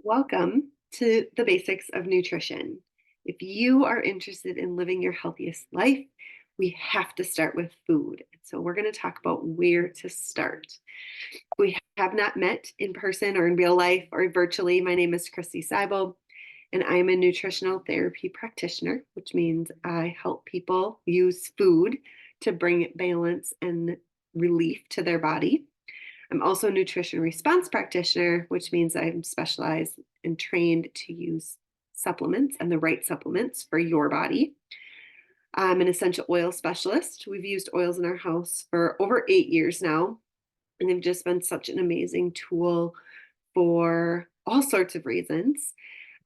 Welcome to the basics of nutrition. If you are interested in living your healthiest life, we have to start with food. So, we're going to talk about where to start. We have not met in person or in real life or virtually. My name is Chrissy Seibel, and I'm a nutritional therapy practitioner, which means I help people use food to bring balance and relief to their body. I'm also a nutrition response practitioner, which means I'm specialized and trained to use supplements and the right supplements for your body. I'm an essential oil specialist. We've used oils in our house for over 8 years now, and they've just been such an amazing tool for all sorts of reasons.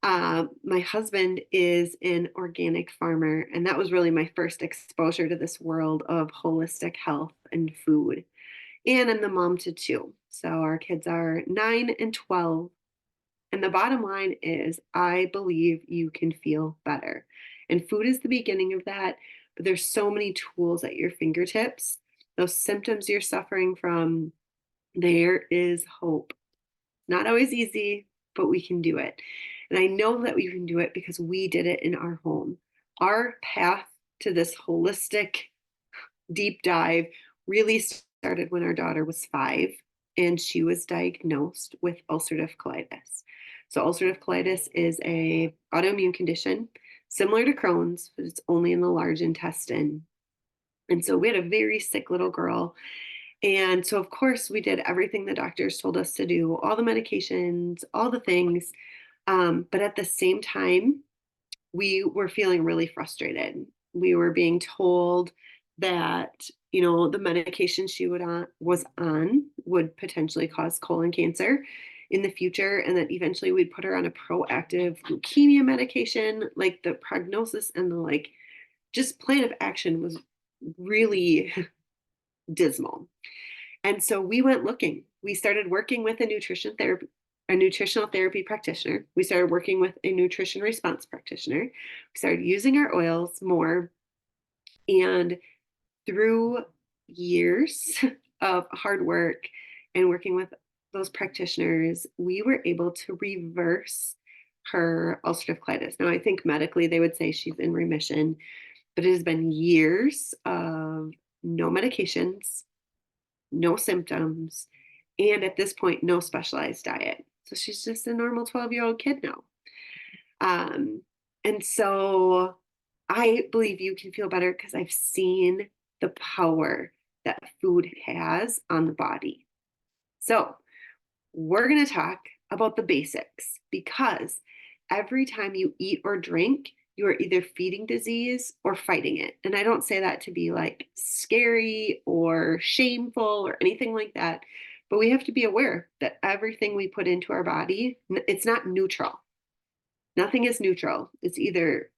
My husband is an organic farmer, and that was really my first exposure to this world of holistic health and food. And I'm the mom to two. So our kids are 9 and 12. And the bottom line is, I believe you can feel better. And food is the beginning of that. But there's so many tools at your fingertips. Those symptoms you're suffering from, there is hope. Not always easy, but we can do it. And I know that we can do it because we did it in our home. Our path to this holistic deep dive really started when our daughter was 5 and she was diagnosed with ulcerative colitis. So ulcerative colitis is a autoimmune condition similar to Crohn's, but it's only in the large intestine. And so we had a very sick little girl. And so, of course, we did everything the doctors told us to do, all the medications, all the things. But at the same time, we were feeling really frustrated. We were being told that, the medication she was on would potentially cause colon cancer in the future, and that eventually we'd put her on a proactive leukemia medication. Like the prognosis and the just plan of action was really dismal. And so we went looking. We started working with a nutritional therapy practitioner. We started working with a nutrition response practitioner. We started using our oils more. And through years of hard work and working with those practitioners, we were able to reverse her ulcerative colitis. Now, I think medically they would say she's in remission, but it has been years of no medications, no symptoms, and at this point, no specialized diet. So she's just a normal 12-year-old kid now. Um, and so I believe you can feel better because I've seen the power that food has on the body. So we're going to talk about the basics because every time you eat or drink, you are either feeding disease or fighting it. And I don't say that to be scary or shameful or anything like that, but we have to be aware that everything we put into our body, it's not neutral. Nothing is neutral. It's either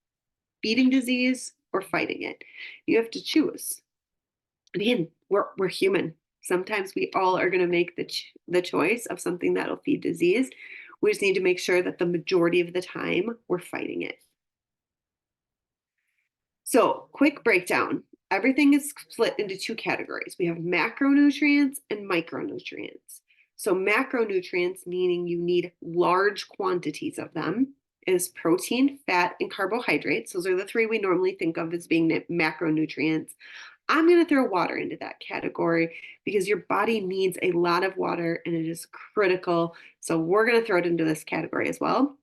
feeding disease or fighting it. You have to choose. And again, we're human. Sometimes we all are going to make the choice of something that'll feed disease. We just need to make sure that the majority of the time we're fighting it. So, quick breakdown. Everything is split into two categories. We have macronutrients and micronutrients. So, macronutrients, meaning you need large quantities of them, is protein, fat, and carbohydrates. Those are the three we normally think of as being macronutrients. I'm going to throw water into that category because your body needs a lot of water and it is critical. So, we're going to throw it into this category as well.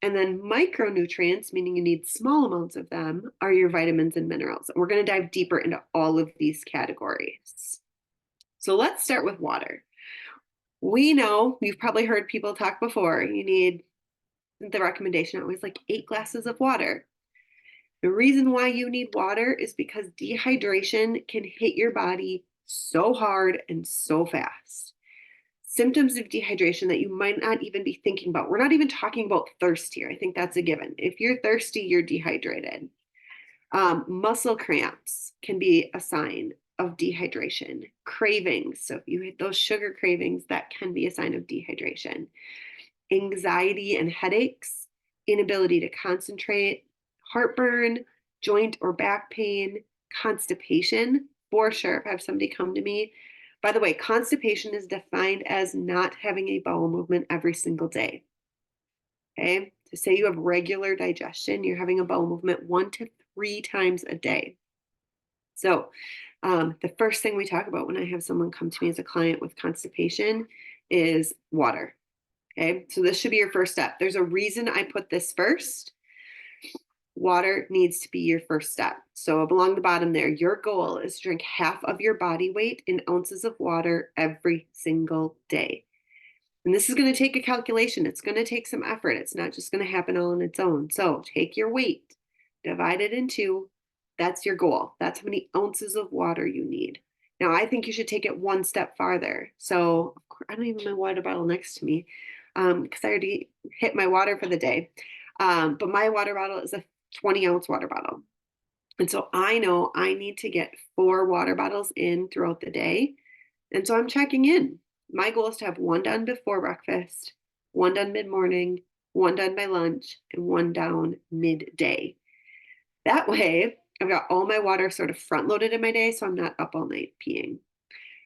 And then micronutrients, meaning you need small amounts of them, are your vitamins and minerals. We're going to dive deeper into all of these categories. So let's start with water. We know, you've probably heard people talk before, you need the recommendation always 8 glasses of water. The reason why you need water is because dehydration can hit your body so hard and so fast. Symptoms of dehydration that you might not even be thinking about. We're not even talking about thirst here. I think that's a given. If you're thirsty, you're dehydrated. Muscle cramps can be a sign of dehydration. Cravings. So if you hit those sugar cravings, that can be a sign of dehydration. Anxiety and headaches, inability to concentrate, heartburn, joint or back pain, constipation. For sure, if I have somebody come to me. By the way, constipation is defined as not having a bowel movement every single day. Okay. To say you have regular digestion, you're having a bowel movement 1 to 3 times a day. So, the first thing we talk about when I have someone come to me as a client with constipation is water. Okay. So, this should be your first step. There's a reason I put this first. Water needs to be your first step. So, along the bottom there, your goal is to drink half of your body weight in ounces of water every single day. And this is going to take a calculation. It's going to take some effort. It's not just going to happen all on its own. So take your weight, divide it in two. That's your goal. That's how many ounces of water you need. Now, I think you should take it one step farther. So of course, I don't even have my water bottle next to me because I already hit my water for the day. But my water bottle is a 20-ounce water bottle. And so I know I need to get 4 water bottles in throughout the day. And so I'm checking in. My goal is to have one done before breakfast, one done mid-morning, one done by lunch, and one down midday. That way, I've got all my water sort of front loaded in my day, so I'm not up all night peeing.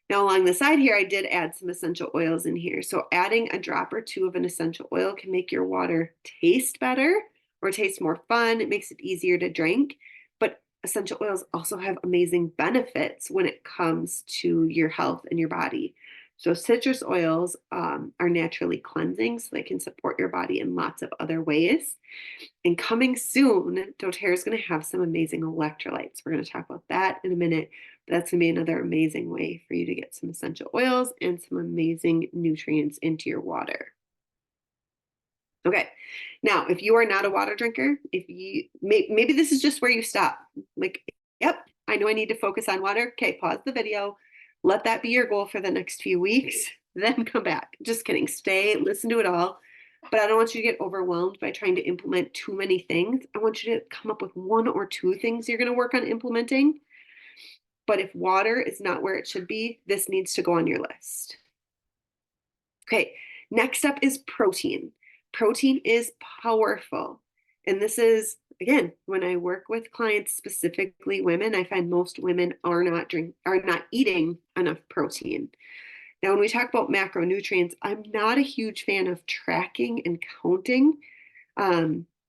Now, along the side here, I did add some essential oils in here. So adding a drop or two of an essential oil can make your water taste better or taste more fun. It makes it easier to drink. But essential oils also have amazing benefits when it comes to your health and your body. So citrus oils are naturally cleansing, so they can support your body in lots of other ways. And coming soon, doTERRA is going to have some amazing electrolytes. We're going to talk about that in a minute. But that's going to be another amazing way for you to get some essential oils and some amazing nutrients into your water. Okay. Now, if you are not a water drinker, if you maybe this is just where you stop. Like, yep, I know I need to focus on water. Okay, pause the video. Let that be your goal for the next few weeks. Then come back. Just kidding. Stay, listen to it all. But I don't want you to get overwhelmed by trying to implement too many things. I want you to come up with 1 or 2 things you're going to work on implementing. But if water is not where it should be, this needs to go on your list. Okay, next up is protein. Protein is powerful. And this is, again, when I work with clients, specifically women, I find most women are not eating enough protein. Now, when we talk about macronutrients, I'm not a huge fan of tracking and counting.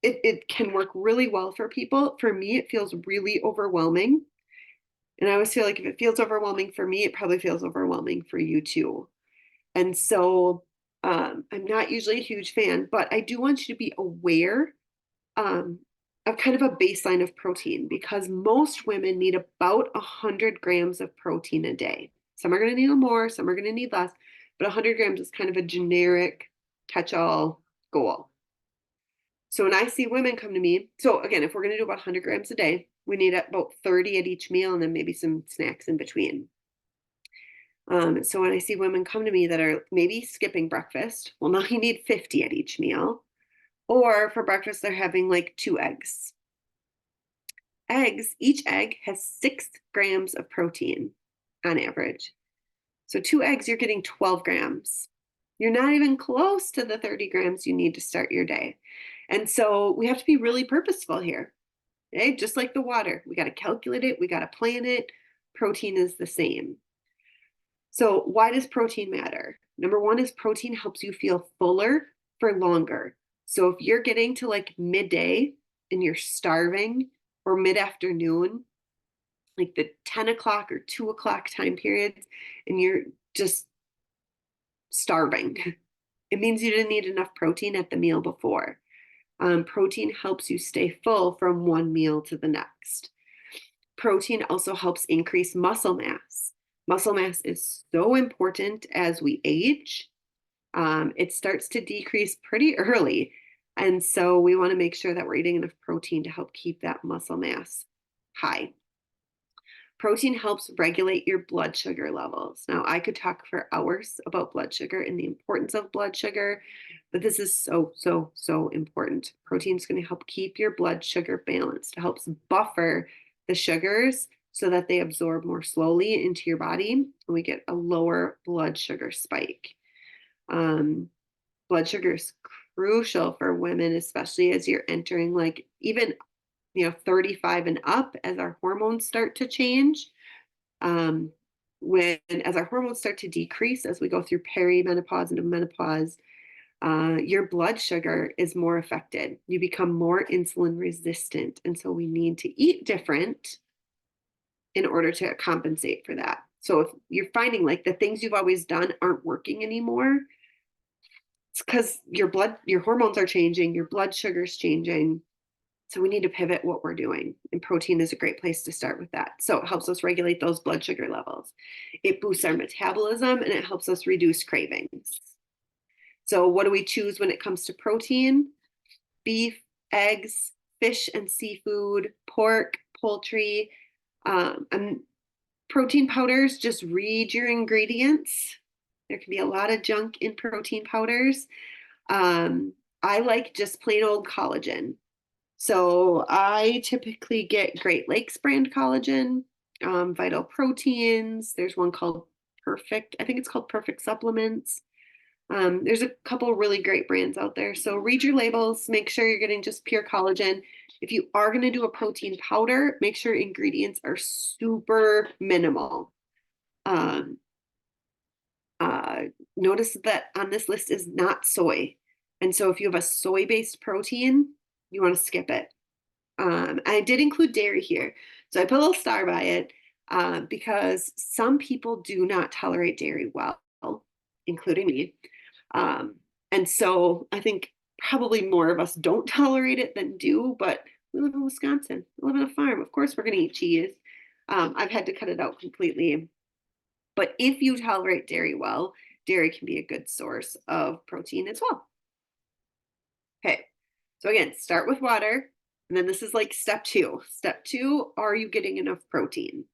It can work really well for people. For me, it feels really overwhelming. And I always feel like if it feels overwhelming for me, it probably feels overwhelming for you too. And so I'm not usually a huge fan, but I do want you to be aware um, of kind of a baseline of protein because most women need about 100 grams of protein a day. Some are going to need more, some are going to need less, but 100 grams is kind of a generic catch-all goal. So when I see women come to me, so again, if we're going to do about 100 grams a day, we need about 30 at each meal and then maybe some snacks in between. So when I see women come to me that are maybe skipping breakfast, well, now you need 50 at each meal. Or for breakfast, they're having like 2 eggs. Each egg has 6 grams of protein on average. So 2 eggs, you're getting 12 grams. You're not even close to the 30 grams you need to start your day. And so we have to be really purposeful here. Okay? Just like the water, we got to calculate it, we got to plan it. Protein is the same. So why does protein matter? Number one is protein helps you feel fuller for longer. So if you're getting to like midday and you're starving or mid-afternoon, like the 10 o'clock or 2 o'clock time periods, and you're just starving, it means you didn't need enough protein at the meal before. Protein helps you stay full from one meal to the next. Protein also helps increase muscle mass. Muscle mass is so important as we age. It starts to decrease pretty early. And so we want to make sure that we're eating enough protein to help keep that muscle mass high. Protein helps regulate your blood sugar levels. Now, I could talk for hours about blood sugar and the importance of blood sugar, but this is so, so, so important. Protein is going to help keep your blood sugar balanced. It helps buffer the sugars so that they absorb more slowly into your body and we get a lower blood sugar spike. Blood sugar is crucial for women, especially as you're entering like even 35 and up as our hormones start to change. As our hormones start to decrease as we go through perimenopause into menopause, your blood sugar is more affected. You become more insulin resistant. And so we need to eat different in order to compensate for that. So if you're finding like the things you've always done aren't working anymore, it's because your hormones are changing, your blood sugar's changing. So we need to pivot what we're doing. And protein is a great place to start with that. So it helps us regulate those blood sugar levels. It boosts our metabolism and it helps us reduce cravings. So what do we choose when it comes to protein? Beef, eggs, fish and seafood, pork, poultry, and protein powders. Just read your ingredients. There can be a lot of junk in protein powders. I like just plain old collagen. So I typically get Great Lakes brand collagen, Vital Proteins. There's one called Perfect. I think it's called Perfect Supplements. There's a couple really great brands out there. So read your labels, make sure you're getting just pure collagen. If you are going to do a protein powder, make sure ingredients are super minimal. Notice that on this list is not soy. And so if you have a soy-based protein, you want to skip it. I did include dairy here. So I put a little star by it because some people do not tolerate dairy well, including me. And so I think probably more of us don't tolerate it than do, but we live in Wisconsin. We live on a farm. Of course, we're going to eat cheese. I've had to cut it out completely. But if you tolerate dairy well, dairy can be a good source of protein as well. Okay, so again, start with water. And then this is like step two. Step two, are you getting enough protein?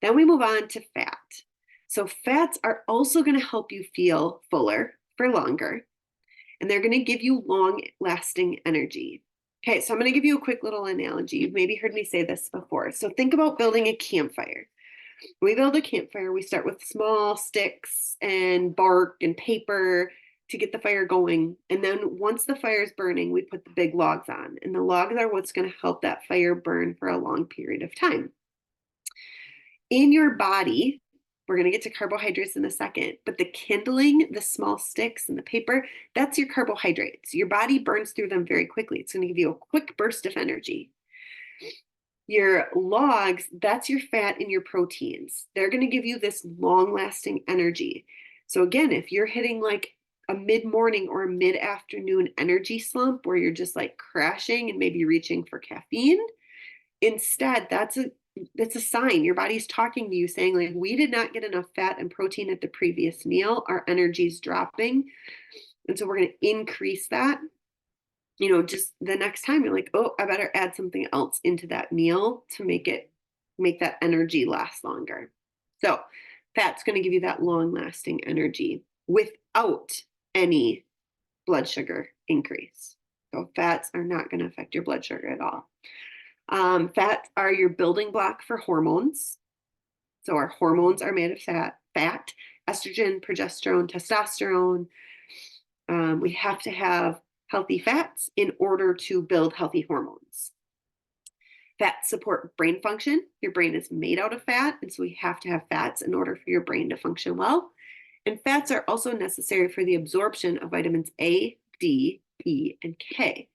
Then we move on to fat. So fats are also going to help you feel fuller for longer. And they're going to give you long-lasting energy. Okay, so I'm going to give you a quick little analogy. You've maybe heard me say this before. So think about building a campfire. When we build a campfire, we start with small sticks and bark and paper to get the fire going. And then once the fire is burning, we put the big logs on. And the logs are what's going to help that fire burn for a long period of time. In your body, we're going to get to carbohydrates in a second, but the kindling, the small sticks and the paper, that's your carbohydrates. Your body burns through them very quickly. It's going to give you a quick burst of energy. Your logs, that's your fat and your proteins. They're going to give you this long-lasting energy. So again, if you're hitting like a mid-morning or a mid-afternoon energy slump where you're just like crashing and maybe reaching for caffeine, instead, that's a sign. Your body's talking to you saying like, we did not get enough fat and protein at the previous meal. Our energy's dropping. And so we're going to increase that. You know, just the next time you're like, oh, I better add something else into that meal to make that energy last longer. So fat's going to give you that long lasting energy without any blood sugar increase. So fats are not going to affect your blood sugar at all. Fats are your building block for hormones. So our hormones are made of fat, estrogen, progesterone, testosterone. We have to have healthy fats in order to build healthy hormones. Fats support brain function. Your brain is made out of fat, and so we have to have fats in order for your brain to function well. And fats are also necessary for the absorption of vitamins A, D, E, and K.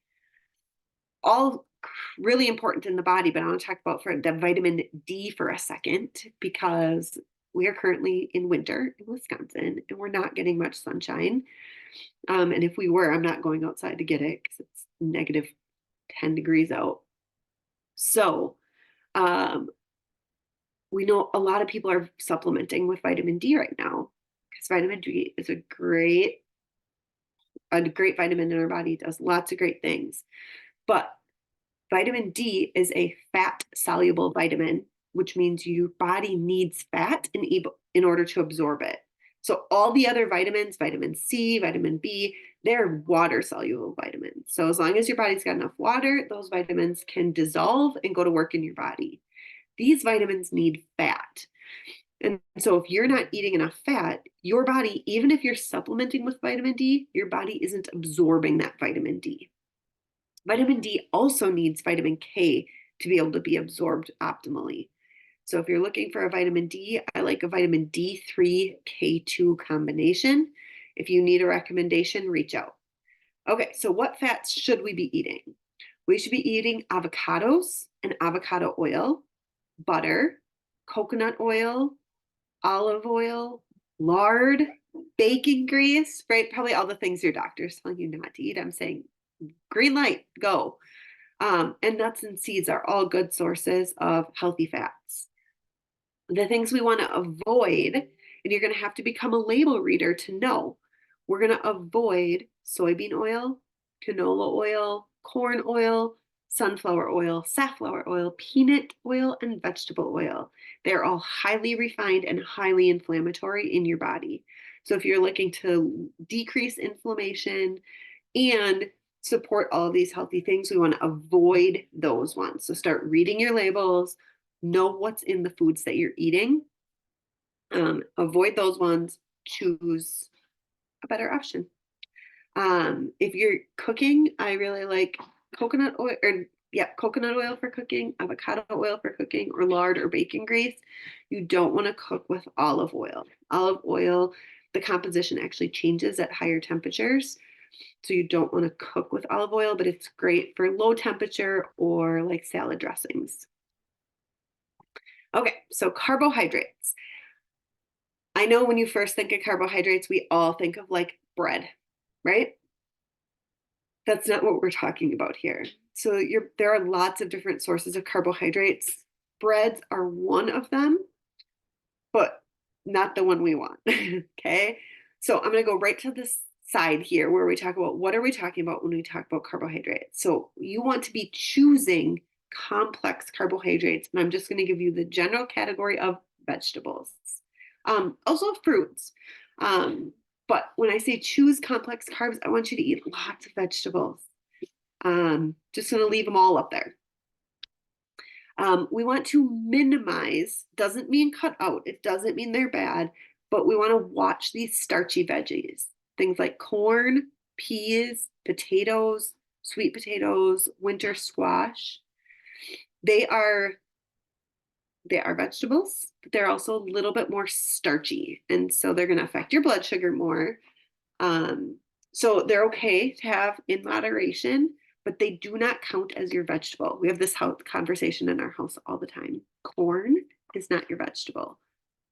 All really important in the body, but I want to talk about for the vitamin D for a second because we are currently in winter in Wisconsin and we're not getting much sunshine. And if we were, I'm not going outside to get it because it's negative 10 degrees out. So we know a lot of people are supplementing with vitamin D right now because vitamin D is a great vitamin in our body. It does lots of great things. But vitamin D is a fat-soluble vitamin, which means your body needs fat in order to absorb it. So all the other vitamins, vitamin C, vitamin B, they're water-soluble vitamins. So as long as your body's got enough water, those vitamins can dissolve and go to work in your body. These vitamins need fat. And so if you're not eating enough fat, your body, even if you're supplementing with vitamin D, your body isn't absorbing that vitamin D. Vitamin D also needs vitamin K to be able to be absorbed optimally. So if you're looking for a vitamin D, I like a vitamin D3 K2 combination. If you need a recommendation, reach out. Okay, so what fats should we be eating? We should be eating avocados and avocado oil, butter, coconut oil, olive oil, lard, bacon grease, right? Probably all the things your doctor's telling you not to eat. I'm saying green light, go. And nuts and seeds are all good sources of healthy fats. The things we want to avoid, and you're going to have to become a label reader to know, we're going to avoid soybean oil, canola oil, corn oil, sunflower oil, safflower oil, peanut oil, and vegetable oil. They're all highly refined and highly inflammatory in your body. So if you're looking to decrease inflammation and support all of these healthy things, we want to avoid those ones. So start reading your labels, know what's in the foods that you're eating, avoid those ones, choose a better option. If you're cooking, I really like coconut oil, coconut oil for cooking, avocado oil for cooking, or lard or bacon grease. You don't want to cook with olive oil. Olive oil, the composition actually changes at higher temperatures. So you don't want to cook with olive oil, but it's great for low temperature or like salad dressings. Okay, so carbohydrates. I know when you first think of carbohydrates, we all think of like bread, right? That's not what we're talking about here. So there are lots of different sources of carbohydrates. Breads are one of them, but not the one we want. Okay. So I'm going to go right to this side here where we talk about what are we talking about when we talk about carbohydrates. So you want to be choosing complex carbohydrates, and I'm just going to give you the general category of vegetables. Also fruits. But when I say choose complex carbs, I want you to eat lots of vegetables. Just going to leave them all up there. We want to minimize, doesn't mean cut out, it doesn't mean they're bad, but we want to watch these starchy veggies. Things like corn, peas, potatoes, sweet potatoes, winter squash. They are vegetables, but they're also a little bit more starchy. And so they're going to affect your blood sugar more. So they're okay to have in moderation, but they do not count as your vegetable. We have this conversation in our house all the time. Corn is not your vegetable.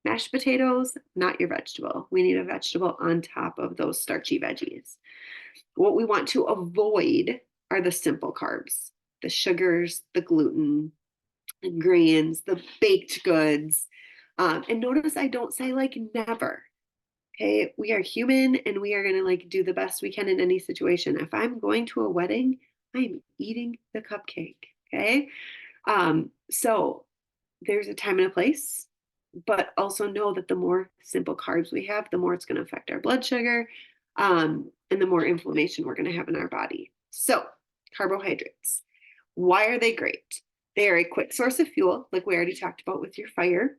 Mashed potatoes, not your vegetable. We need a vegetable on top of those starchy veggies. What we want to avoid are the simple carbs, the sugars, the gluten, the grains, the baked goods. And notice I don't say like never. Okay, we are human and we are going to like do the best we can in any situation. If I'm going to a wedding, I'm eating the cupcake. Okay. So there's a time and a place, but also know that the more simple carbs we have, the more it's going to affect our blood sugar, and the more inflammation we're going to have in our body. So carbohydrates, why are they great? They are a quick source of fuel, like we already talked about with your fire.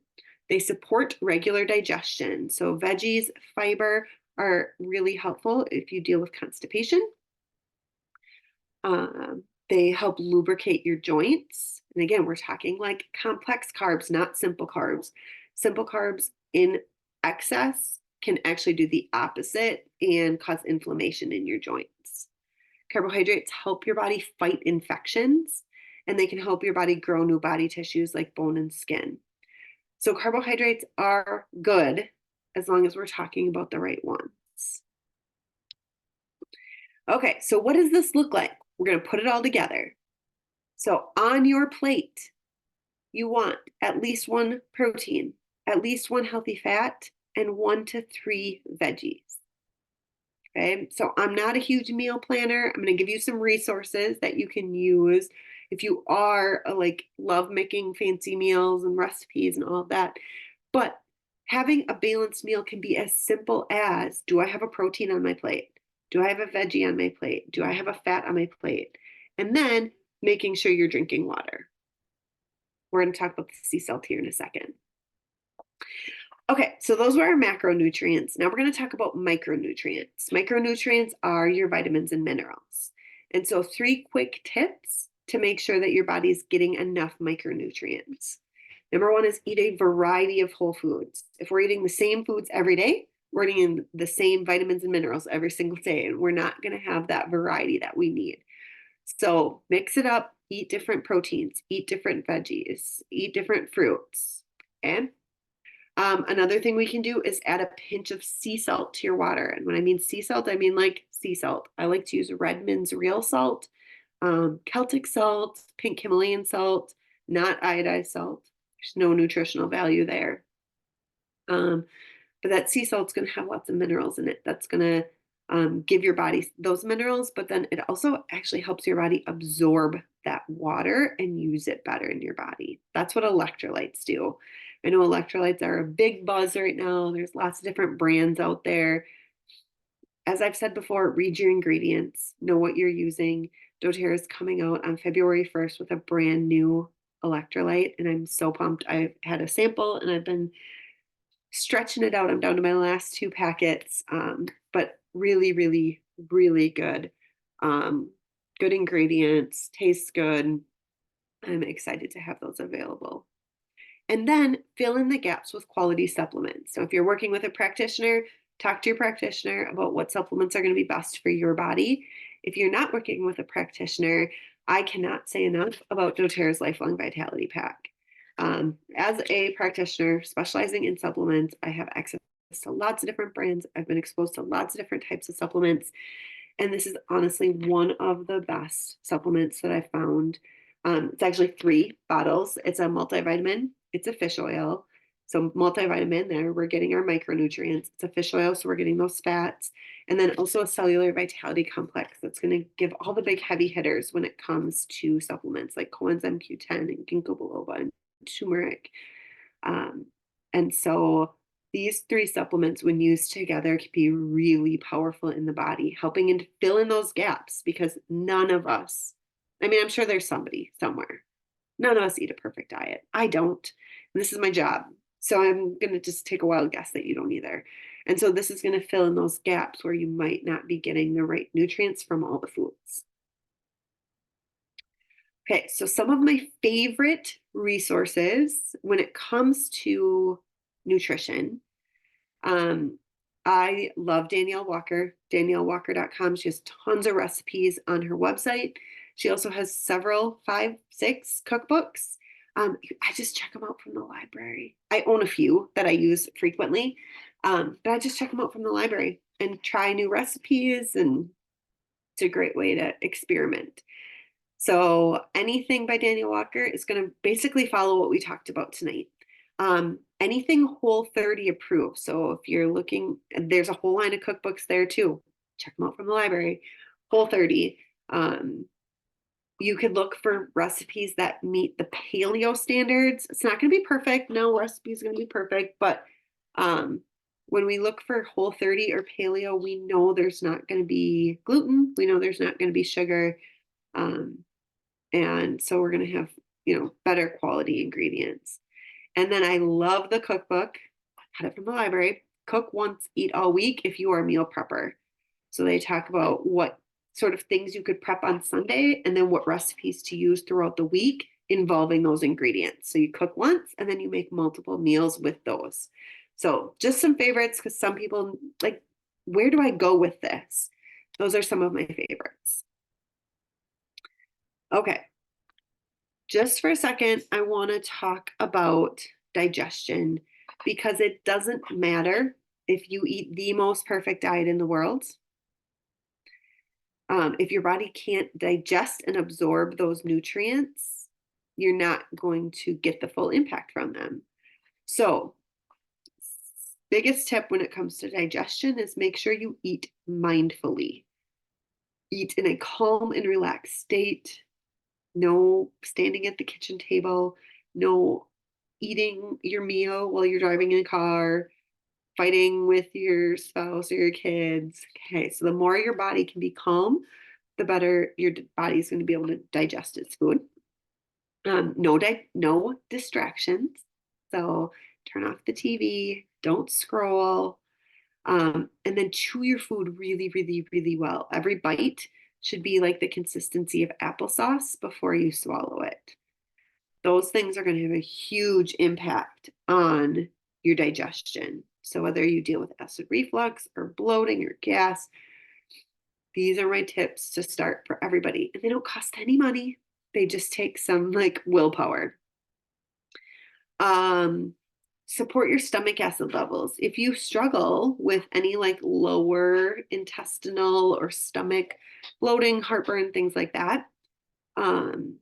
They support regular digestion. So veggies, fiber are really helpful if you deal with constipation. They help lubricate your joints. And again, we're talking like complex carbs, not simple carbs. Simple carbs in excess can actually do the opposite and cause inflammation in your joints. Carbohydrates help your body fight infections, and they can help your body grow new body tissues like bone and skin. So carbohydrates are good as long as we're talking about the right ones. Okay, so what does this look like? We're going to put it all together. So on your plate, you want at least one protein, at least one healthy fat, and 1 to 3 veggies. Okay, so I'm not a huge meal planner. I'm going to give you some resources that you can use if you are love making fancy meals and recipes and all of that. But having a balanced meal can be as simple as, do I have a protein on my plate? Do I have a veggie on my plate? Do I have a fat on my plate? And then making sure you're drinking water. We're going to talk about the sea salt here in a second. Okay, so those were our macronutrients. Now we're going to talk about micronutrients. Micronutrients are your vitamins and minerals. And so 3 quick tips to make sure that your body is getting enough micronutrients. Number 1 is eat a variety of whole foods. If we're eating the same foods every day, we're getting the same vitamins and minerals every single day, and we're not going to have that variety that we need. So mix it up, eat different proteins, eat different veggies, eat different fruits. Okay. Another thing we can do is add a pinch of sea salt to your water. And when I mean sea salt, I mean like sea salt. I like to use Redmond's real salt, Celtic salt, pink Himalayan salt, not iodized salt. There's no nutritional value there. But that sea salt's going to have lots of minerals in it. That's going to give your body those minerals, but then it also actually helps your body absorb that water and use it better in your body. That's what electrolytes do. I know electrolytes are a big buzz right now. There's lots of different brands out there. As I've said before, read your ingredients, know what you're using. doTERRA is coming out on February 1st with a brand new electrolyte, and I'm so pumped. I've had a sample and I've been stretching it out. I'm down to my last 2 packets, but really, really, really good. Good ingredients, tastes good. I'm excited to have those available. And then fill in the gaps with quality supplements. So if you're working with a practitioner, talk to your practitioner about what supplements are going to be best for your body. If you're not working with a practitioner, I cannot say enough about doTERRA's Lifelong Vitality Pack. As a practitioner specializing in supplements, I have access to lots of different brands. I've been exposed to lots of different types of supplements. And this is honestly one of the best supplements that I found. It's actually 3 bottles. It's a multivitamin, it's a fish oil. So multivitamin, there we're getting our micronutrients. It's a fish oil, so we're getting those fats. And then also a cellular vitality complex that's going to give all the big heavy hitters when it comes to supplements like coenzyme Q10 and ginkgo biloba and turmeric. And so these 3 supplements, when used together, can be really powerful in the body, helping to fill in those gaps because none of us, I mean, I'm sure there's somebody somewhere. None of us eat a perfect diet. I don't. And this is my job. So I'm going to just take a wild guess that you don't either. And so this is going to fill in those gaps where you might not be getting the right nutrients from all the foods. Okay, so some of my favorite resources when it comes to nutrition. I love Danielle Walker, daniellewalker.com. She has tons of recipes on her website. She also has several, 5, 6 cookbooks. I just check them out from the library. I own a few that I use frequently, but I just check them out from the library and try new recipes, and it's a great way to experiment. So anything by Danielle Walker is going to basically follow what we talked about tonight. Anything Whole30 approved. So if you're looking, there's a whole line of cookbooks there too. Check them out from the library. Whole30. You could look for recipes that meet the paleo standards. It's not going to be perfect. No recipe is going to be perfect, but when we look for Whole30 or paleo, we know there's not going to be gluten. We know there's not going to be sugar. And so we're going to have, better quality ingredients. And then I love the cookbook. I got it from the library. Cook Once, Eat All Week if you are a meal prepper. So they talk about what sort of things you could prep on Sunday and then what recipes to use throughout the week involving those ingredients. So you cook once and then you make multiple meals with those. So just some favorites because some people like, where do I go with this? Those are some of my favorites. Okay. Just for a second, I want to talk about digestion because it doesn't matter if you eat the most perfect diet in the world. If your body can't digest and absorb those nutrients, you're not going to get the full impact from them. So, biggest tip when it comes to digestion is make sure you eat mindfully. Eat in a calm and relaxed state. No standing at the kitchen table, no eating your meal while you're driving in a car, fighting with your spouse or your kids. Okay, so the more your body can be calm, the better your body is going to be able to digest its food. No distractions. So turn off the TV, don't scroll, and then chew your food really, really, really well. Every bite should be like the consistency of applesauce before you swallow it. Those things are going to have a huge impact on your digestion. So whether you deal with acid reflux or bloating or gas, these are my tips to start for everybody. And they don't cost any money. They just take some like willpower. Um, Support your stomach acid levels. If you struggle with any like lower intestinal or stomach bloating, heartburn, things like that, um,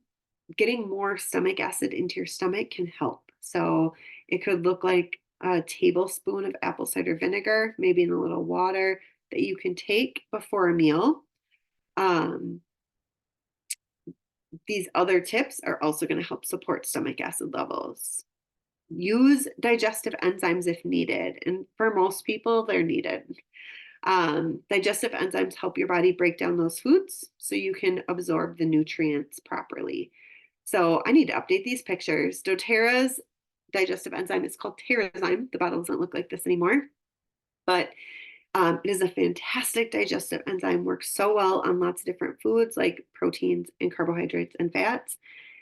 getting more stomach acid into your stomach can help. So it could look like a tablespoon of apple cider vinegar, maybe in a little water that you can take before a meal. Um, these other tips are also going to help support stomach acid levels. Use digestive enzymes if needed. And for most people, they're needed. Digestive enzymes help your body break down those foods so you can absorb the nutrients properly. So I need to update these pictures. doTERRA's digestive enzyme is called Terrazyme. The bottle doesn't look like this anymore, but it is a fantastic digestive enzyme, works so well on lots of different foods like proteins and carbohydrates and fats.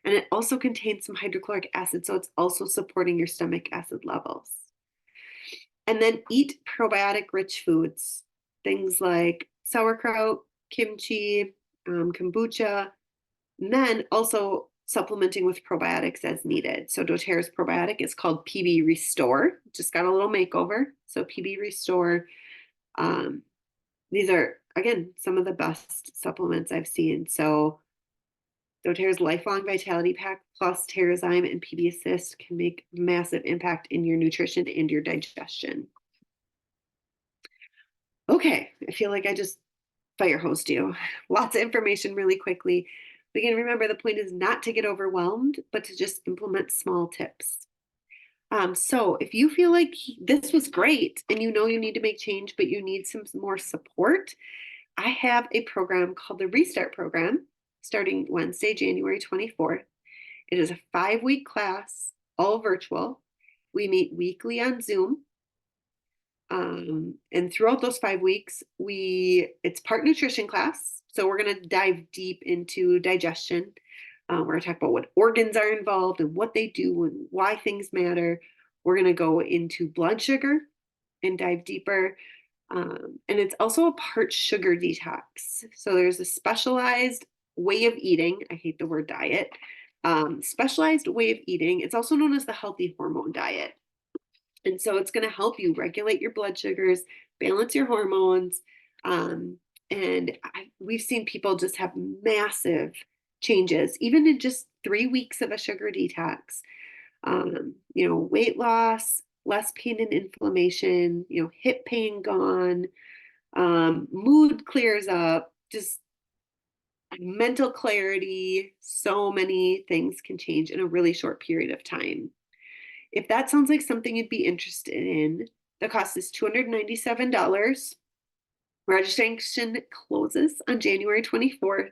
And it also contains some hydrochloric acid, so it's also supporting your stomach acid levels. And then eat probiotic rich foods, things like sauerkraut, kimchi, kombucha, and then also supplementing with probiotics as needed. So doTERRA's probiotic is called PB Restore. Just got a little makeover. So PB Restore. Um, these are, again, some of the best supplements I've seen. So doTERRA's Lifelong Vitality Pack plus Terrazyme and PB Assist can make massive impact in your nutrition and your digestion. Okay, I feel like I just fire hosed you. Lots of information really quickly. But again, remember the point is not to get overwhelmed, but to just implement small tips. So if you feel like this was great and you know you need to make change, but you need some more support, I have a program called the Restart Program starting Wednesday, January 24th. It is a 5-week class, all virtual. We meet weekly on Zoom. And throughout those 5 weeks, it's part nutrition class. So we're going to dive deep into digestion. We're going to talk about what organs are involved and what they do and why things matter. We're going to go into blood sugar and dive deeper. And it's also a part sugar detox. So there's a specialized way of eating. I hate the word diet. Specialized way of eating. It's also known as the healthy hormone diet. And so it's going to help you regulate your blood sugars, balance your hormones. We've seen people just have massive changes, even in just 3 weeks of a sugar detox. Weight loss, less pain and inflammation, hip pain gone, mood clears up, just mental clarity. So many things can change in a really short period of time. If that sounds like something you'd be interested in, the cost is $297. Registration closes on January 24th.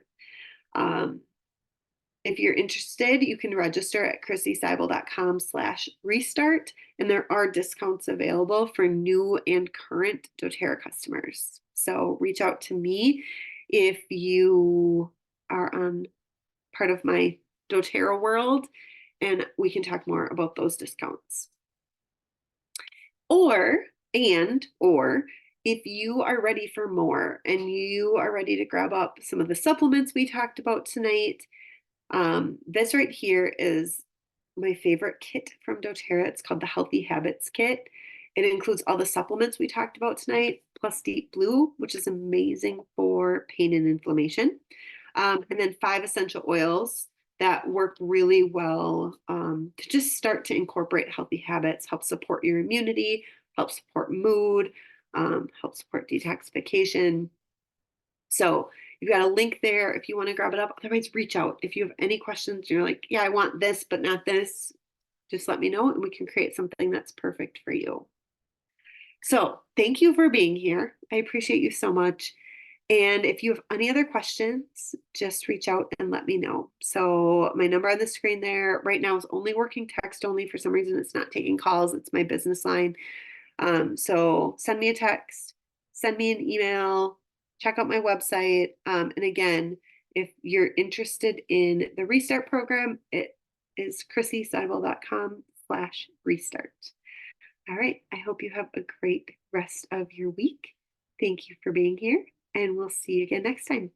If you're interested, you can register at chrissyseibel.com/restart, and there are discounts available for new and current doTERRA customers. So reach out to me if you are on part of my doTERRA world, and we can talk more about those discounts. Or if you are ready for more and you are ready to grab up some of the supplements we talked about tonight, this right here is my favorite kit from doTERRA. It's called the Healthy Habits Kit. It includes all the supplements we talked about tonight, plus Deep Blue, which is amazing for pain and inflammation. And then 5 essential oils that work really well to just start to incorporate healthy habits, help support your immunity, help support mood, help support detoxification. So you've got a link there if you want to grab it up. Otherwise, reach out. If you have any questions, you're like, yeah, I want this, but not this, just let me know and we can create something that's perfect for you. So thank you for being here. I appreciate you so much. And if you have any other questions, just reach out and let me know. So my number on the screen there right now is only working text only. For some reason, it's not taking calls. It's my business line. So send me a text, send me an email, check out my website. And again, if you're interested in the Restart program, it is chrissyseibel.com/restart. All right. I hope you have a great rest of your week. Thank you for being here, and we'll see you again next time.